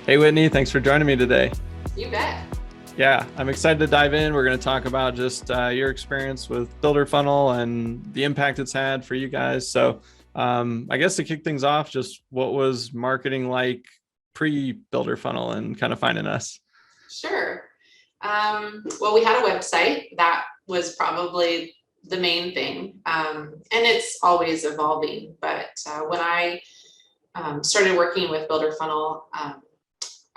Hey, Whitney, thanks for joining me today. You bet. Yeah, I'm excited to dive in. We're going to talk about just your experience with Builder Funnel and the impact it's had for you guys. I guess to kick things off, just what was marketing like pre-Builder Funnel and kind of finding us? Sure. Well, we had a website. That was probably the main thing. And it's always evolving. But when I started working with Builder Funnel,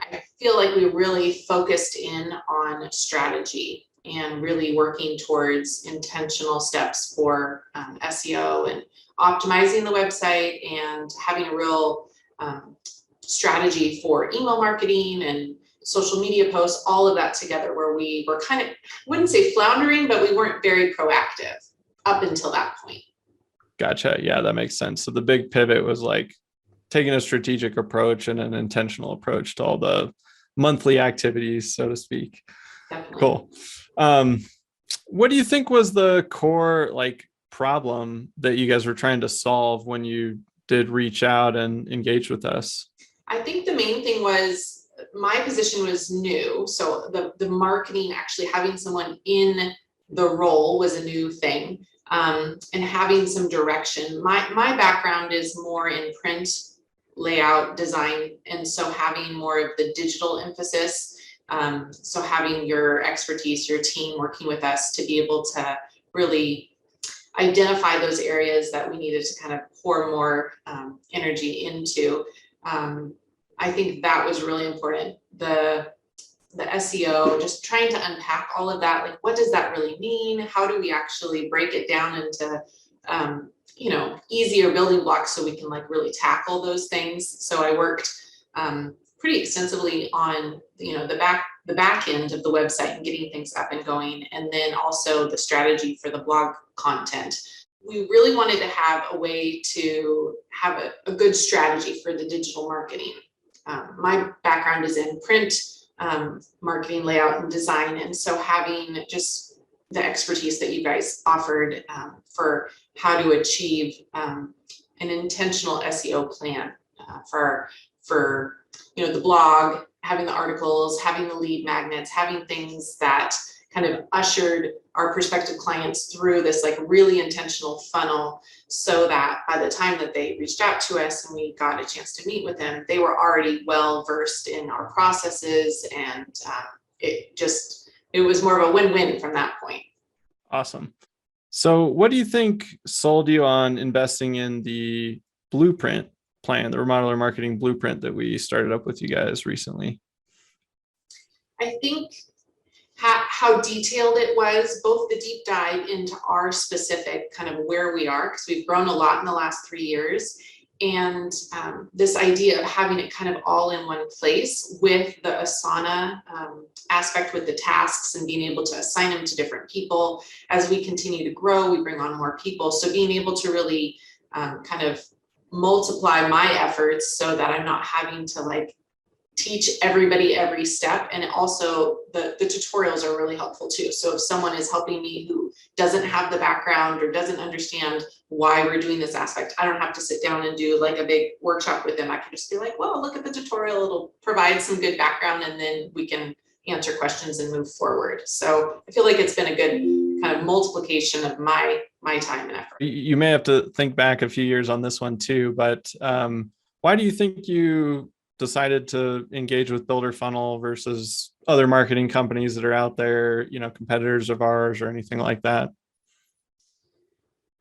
I feel like we really focused in on strategy and really working towards intentional steps for SEO and optimizing the website and having a real strategy for email marketing and social media posts, all of that together, where we were kind of, wouldn't say floundering, but we weren't very proactive up until that point. Gotcha. Yeah, that makes sense. So the big pivot was like taking a strategic approach and an intentional approach to all the monthly activities, so to speak. Definitely. Cool. Um, what do you think was the core problem that you guys were trying to solve when you did reach out and engage with us? I think the main thing was my position was new. So the marketing, actually having someone in the role was a new thing, and having some direction. My background is more in print, layout, design, and so having more of the digital emphasis. So having your expertise, your team working with us to be able to really identify those areas that we needed to kind of pour more energy into. I think that was really important. The SEO, just trying to unpack all of that. Like, what does that really mean? How do we actually break it down into easier building blocks so we can like really tackle those things? So I worked pretty extensively on the back end of the website and getting things up and going, and then also the strategy for the blog content. We really wanted to have a way to have a good strategy for the digital marketing. My background is in print, marketing, layout, and design, and so having just the expertise that you guys offered for how to achieve an intentional SEO plan for the blog, having the articles, having the lead magnets, having things that kind of ushered our prospective clients through this like really intentional funnel, so that by the time that they reached out to us and we got a chance to meet with them, they were already well versed in our processes, and it was more of a win-win from that point. Awesome. So what do you think sold you on investing in the blueprint plan, the Remodeler Marketing Blueprint that we started up with you guys recently? I think how detailed it was, both the deep dive into our specific kind of where we are, because we've grown a lot in the last 3 years, and this idea of having it kind of all in one place with the Asana aspect, with the tasks and being able to assign them to different people. As we continue to grow, we bring on more people. So being able to really kind of multiply my efforts so that I'm not having to like teach everybody every step. And also the tutorials are really helpful too. So if someone is helping me who doesn't have the background or doesn't understand why we're doing this aspect, I don't have to sit down and do like a big workshop with them. I can just be like, well, look at the tutorial, it'll provide some good background, and then we can answer questions and move forward. So I feel like it's been a good kind of multiplication of my time and effort. You may have to think back a few years on this one too, but why do you think you decided to engage with Builder Funnel versus other marketing companies that are out there, competitors of ours or anything like that?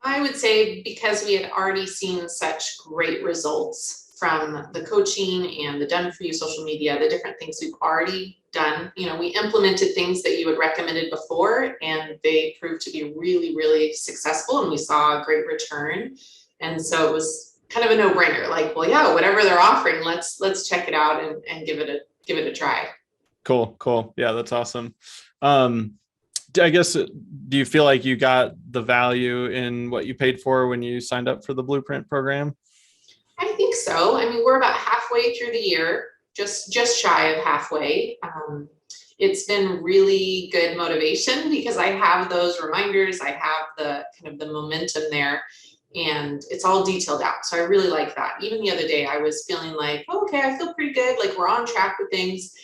I would say because we had already seen such great results from the coaching and the done for you social media, the different things we've already done. We implemented things that you had recommended before, and they proved to be really, really successful, and we saw a great return. And so it was kind of a no-brainer, like, well, yeah, whatever they're offering, let's check it out and give it a try. Cool. Yeah, that's awesome. I guess, do you feel like you got the value in what you paid for when you signed up for the Blueprint program? I think so. I mean, we're about halfway through the year, just shy of halfway. It's been really good motivation because I have those reminders. I have the kind of the momentum there, and it's all detailed out. So I really like that. Even the other day I was feeling like, oh, okay, I feel pretty good. Like we're on track with things.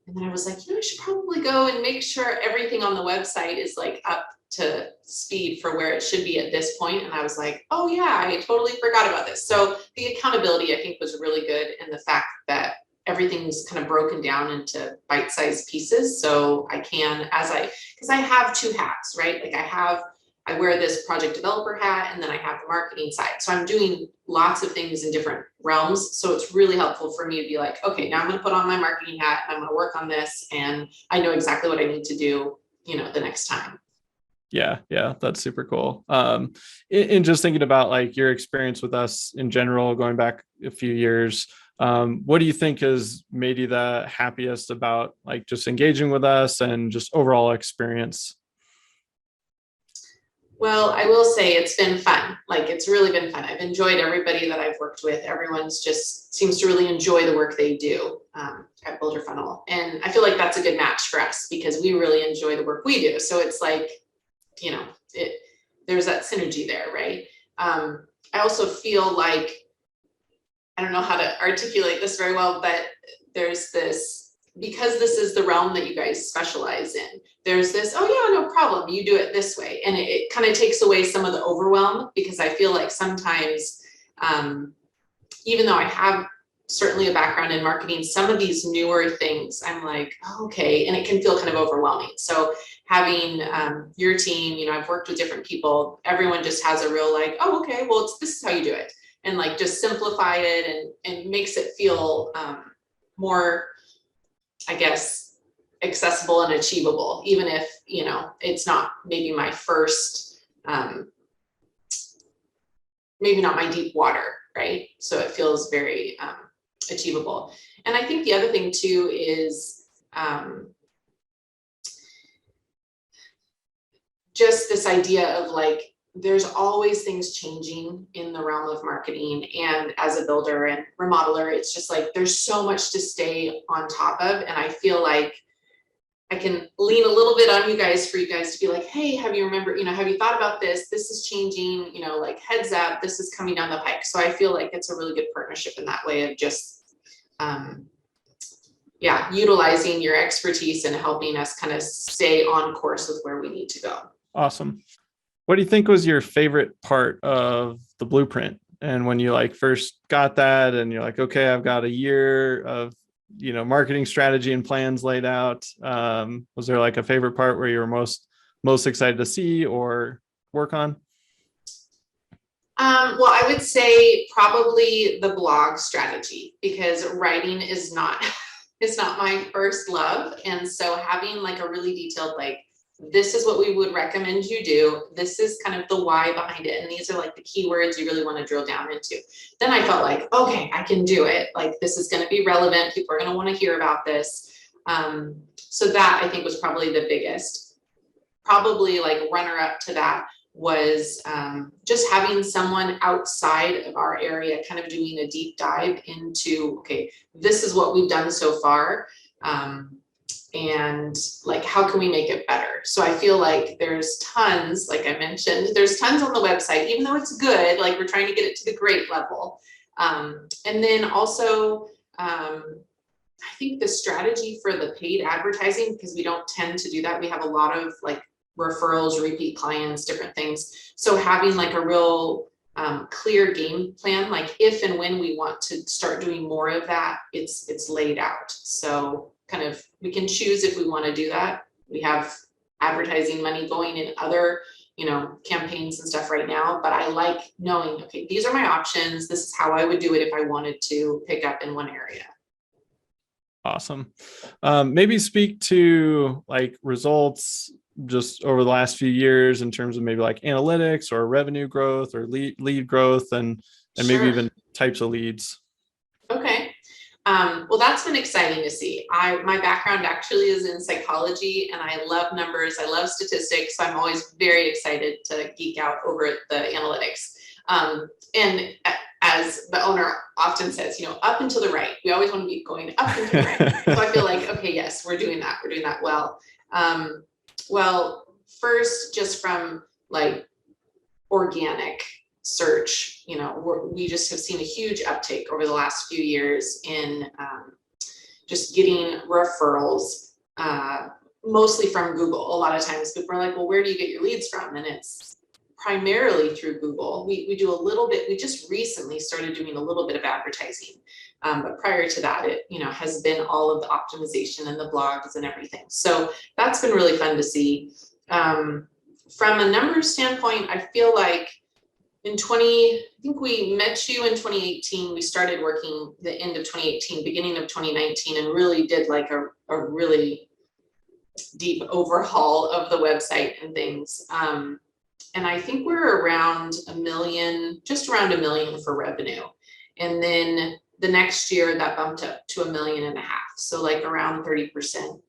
And then I was like, I should probably go and make sure everything on the website is like up to speed for where it should be at this point. And I was like, oh yeah, I totally forgot about this. So the accountability I think was really good. And the fact that everything's kind of broken down into bite-sized pieces. So I can, because I have two hats, right? Like I wear this project developer hat and then I have the marketing side. So I'm doing lots of things in different realms. So it's really helpful for me to be like, okay, now I'm going to put on my marketing hat and I'm going to work on this. And I know exactly what I need to do, the next time. Yeah, that's super cool. And just thinking about like your experience with us in general, going back a few years, what do you think has made you the happiest about like just engaging with us and just overall experience? Well, I will say it's been fun. Like it's really been fun. I've enjoyed everybody that I've worked with. Everyone's just seems to really enjoy the work they do at Builder Funnel. And I feel like that's a good match for us because we really enjoy the work we do. So it's like, there's that synergy there, right? I also feel like, I don't know how to articulate this very well, but there's this, because this is the realm that you guys specialize in, there's this, oh yeah, no problem, you do it this way. And it kind of takes away some of the overwhelm, because I feel like sometimes, even though I have certainly a background in marketing, some of these newer things, I'm like, oh, okay, and it can feel kind of overwhelming. So having your team, I've worked with different people, everyone just has a real like, oh, okay, well, this is how you do it. And like just simplify it and makes it feel more, I guess, accessible and achievable, even if, it's not maybe my first, maybe not my deep water, right? So it feels very achievable. And I think the other thing too is just this idea of like, there's always things changing in the realm of marketing, and as a builder and remodeler, it's just like there's so much to stay on top of. And I feel like I can lean a little bit on you guys for you guys to be like, hey, have you thought about this? This is changing, like heads up, this is coming down the pike. So I feel like it's a really good partnership in that way of just, utilizing your expertise and helping us kind of stay on course with where we need to go. Awesome. What do you think was your favorite part of the blueprint? And when you like first got that and you're like, okay, I've got a year of, marketing strategy and plans laid out. Was there like a favorite part where you were most excited to see or work on? Well, I would say probably the blog strategy, because writing is not, it's not my first love. And so having like a really detailed, like, this is what we would recommend you do. This is kind of the why behind it. And these are like the keywords you really want to drill down into. Then I felt like, okay, I can do it. Like, this is going to be relevant. People are going to want to hear about this. So that I think was probably the biggest. Probably like runner up to that was just having someone outside of our area kind of doing a deep dive into, okay, this is what we've done so far. And like, how can we make it better? So I feel like there's tons, like I mentioned, there's tons on the website, even though it's good, like we're trying to get it to the great level. And then also, I think the strategy for the paid advertising, because we don't tend to do that. We have a lot of like referrals, repeat clients, different things. So having like a real clear game plan, like if and when we want to start doing more of that, it's laid out. So kind of, we can choose if we want to do that. We have advertising money going in other, campaigns and stuff right now, but I like knowing, okay, these are my options. This is how I would do it if I wanted to pick up in one area. Awesome. Maybe speak to like results just over the last few years in terms of maybe like analytics or revenue growth or lead growth and maybe Sure. even types of leads. Okay. Well, that's been exciting to see. My background actually is in psychology, and I love numbers. I love statistics. So I'm always very excited to geek out over the analytics. And as the owner often says, up and to the right. We always want to be going up and to the right. So I feel like, okay, yes, we're doing that. We're doing that well. Well, first, just from like organic. search, we just have seen a huge uptake over the last few years in just getting referrals, mostly from Google. A lot of times people are like, well, where do you get your leads from? And it's primarily through Google. We do a little bit, we just recently started doing a little bit of advertising. But prior to that, it has been all of the optimization and the blogs and everything. So that's been really fun to see. From a numbers standpoint, I feel like I think we met you in 2018. We started working the end of 2018, beginning of 2019, and really did like a really deep overhaul of the website and things. And I think we're around just around $1 million for revenue. And then the next year that bumped up to $1.5 million. So like around 30%,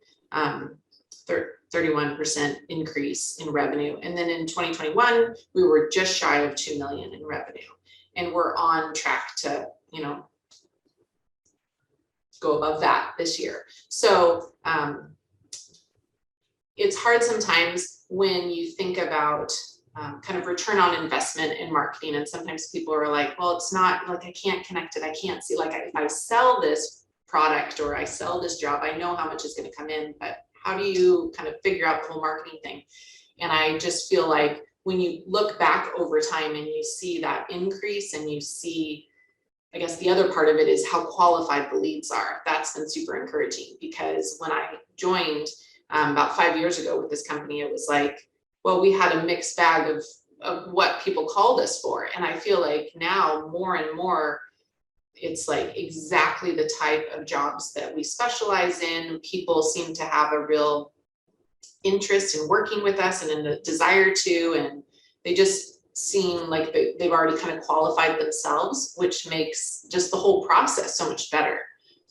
31% increase in revenue. And then in 2021, we were just shy of 2 million in revenue. And we're on track to, go above that this year. So it's hard sometimes when you think about kind of return on investment in marketing. And sometimes people are like, well, it's not like, I can't connect it. I can't see, like, if I sell this product or I sell this job, I know how much is going to come in, but how do you kind of figure out the whole marketing thing? And I just feel like when you look back over time and you see that increase and you see, I guess the other part of it is how qualified the leads are. That's been super encouraging, because when I joined about 5 years ago with this company, it was like, well, we had a mixed bag of what people called us for. And I feel like now more and more, it's like exactly the type of jobs that we specialize in. People seem to have a real interest in working with us and in the desire to, and they just seem like they've already kind of qualified themselves, which makes just the whole process so much better.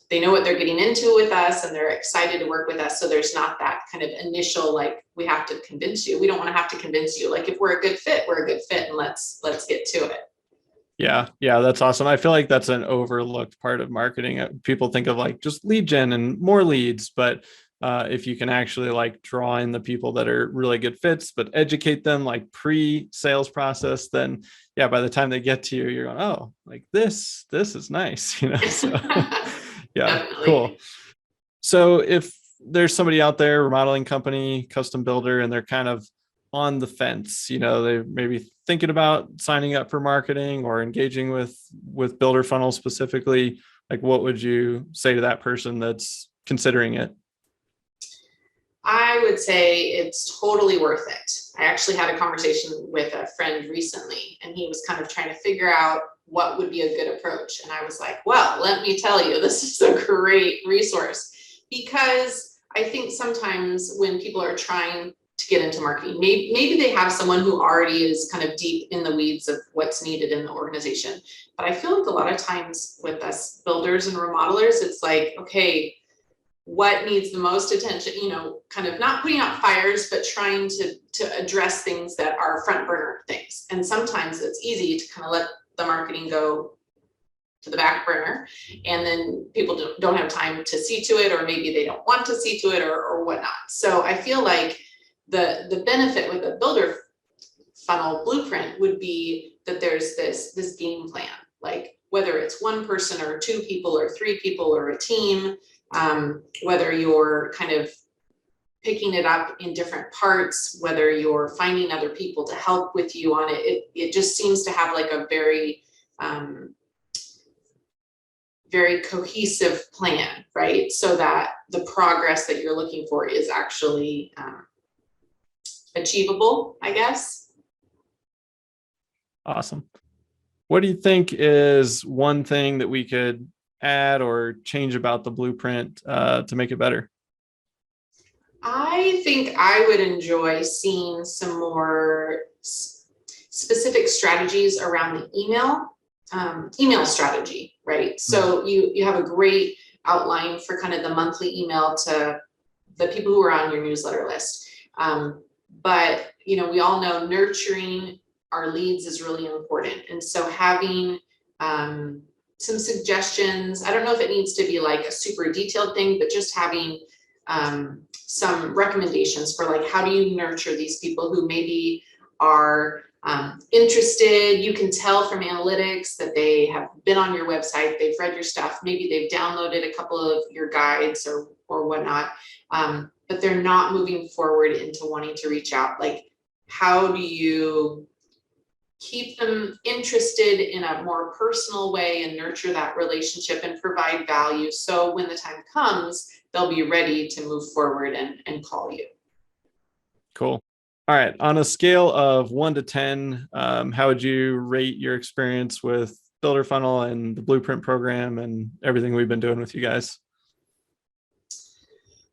They know what they're getting into with us and they're excited to work with us. So there's not that kind of initial, like, we have to convince you. We don't want to have to convince you. Like, if we're a good fit, we're a good fit, and let's get to it. Yeah, that's awesome. I feel like that's an overlooked part of marketing. People think of like just lead gen and more leads, but if you can actually like draw in the people that are really good fits, but educate them like pre-sales process, then yeah, by the time they get to you, you're going, oh, like this is nice, So yeah, Definitely. cool. So if there's somebody out there, remodeling company, custom builder, and they're kind of on the fence, they maybe thinking about signing up for marketing or engaging with builder funnel specifically, like what would you say to that person that's considering it? I would say it's totally worth it. I actually had a conversation with a friend recently, and he was kind of trying to figure out what would be a good approach. And I was like, well, let me tell you, this is a great resource, because I think sometimes when people are trying to get into marketing, maybe they have someone who already is kind of deep in the weeds of what's needed in the organization. But I feel like a lot of times with us builders and remodelers, it's like, okay, what needs the most attention, kind of not putting out fires, but trying to address things that are front burner things. And sometimes it's easy to kind of let the marketing go to the back burner, and then people don't have time to see to it, or maybe they don't want to see to it, or whatnot. So I feel like the benefit with a builder funnel blueprint would be that there's this game plan, like whether it's one person or two people or three people or a team, whether you're kind of picking it up in different parts, whether you're finding other people to help with you on it, it just seems to have like a very very cohesive plan, right? So that the progress that you're looking for is actually achievable, I guess. Awesome. What do you think is one thing that we could add or change about the blueprint to make it better? I think I would enjoy seeing some more specific strategies around the email strategy, right? So you have a great outline for kind of the monthly email to the people who are on your newsletter list. But we all know nurturing our leads is really important. And so having some suggestions, I don't know if it needs to be like a super detailed thing, but just having some recommendations for like, how do you nurture these people who maybe are interested. You can tell from analytics that they have been on your website, they've read your stuff, maybe they've downloaded a couple of your guides or whatnot, but they're not moving forward into wanting to reach out. Like, how do you keep them interested in a more personal way and nurture that relationship and provide value, so when the time comes, they'll be ready to move forward and call you? Cool. All right. On a scale of 1 to 10, how would you rate your experience with Builder Funnel and the Blueprint program and everything we've been doing with you guys?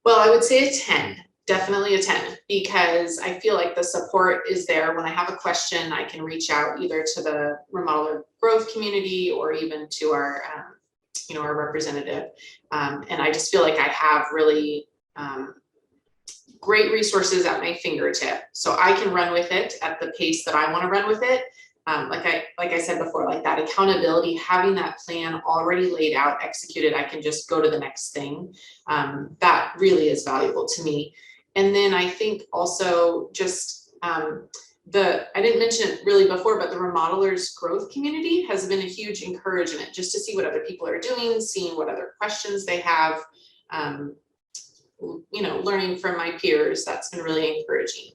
Well, I would say a 10, definitely a 10, because I feel like the support is there. When I have a question, I can reach out either to the remodeler growth community or even to our, our representative. And I just feel like I have really great resources at my fingertip, so I can run with it at the pace that I want to run with it. Like I said before, like that accountability, having that plan already laid out, executed, I can just go to the next thing. That really is valuable to me. And then I think also just I didn't mention it really before, but the Remodelers growth community has been a huge encouragement, just to see what other people are doing, seeing what other questions they have. Learning from my peers, that's been really encouraging.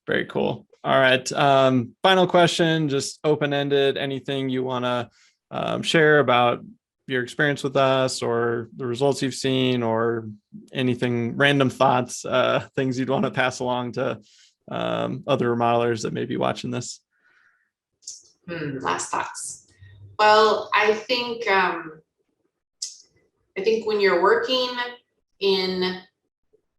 Very cool. All right. Final question, just open-ended. Anything you want to share about your experience with us or the results you've seen, or anything, random thoughts, things you'd want to pass along to other remodelers that may be watching this? Last thoughts. Well, I think when you're working in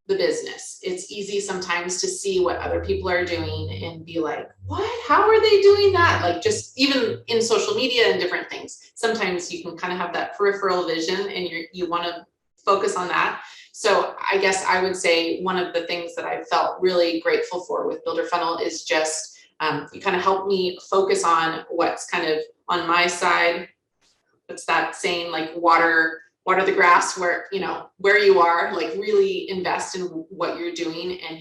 the business, it's easy sometimes to see what other people are doing and be like, what, how are they doing that? Like, just even in social media and different things, sometimes you can kind of have that peripheral vision and you want to focus on that. So I guess I would say one of the things that I felt really grateful for with Builder Funnel is just you kind of help me focus on what's kind of on my side. What's that saying, like water the grass where you are, like really invest in what you're doing and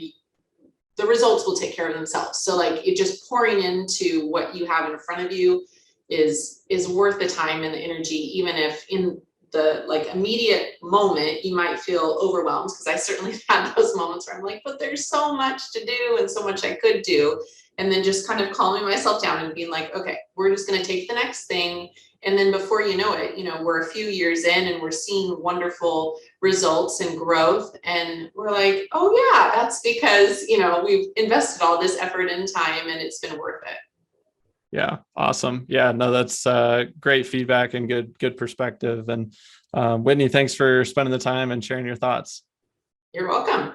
the results will take care of themselves. So like it just pouring into what you have in front of you is worth the time and the energy, even if in the like immediate moment you might feel overwhelmed, because I certainly had those moments where I'm like, but there's so much to do and so much I could do. And then just kind of calming myself down and being like, okay, we're just going to take the next thing. And then before you know it, we're a few years in and we're seeing wonderful results and growth. And we're like, oh yeah, that's because, we've invested all this effort and time and it's been worth it. Yeah. Awesome. Yeah, no, that's great feedback and good perspective. And Whitney, thanks for spending the time and sharing your thoughts. You're welcome.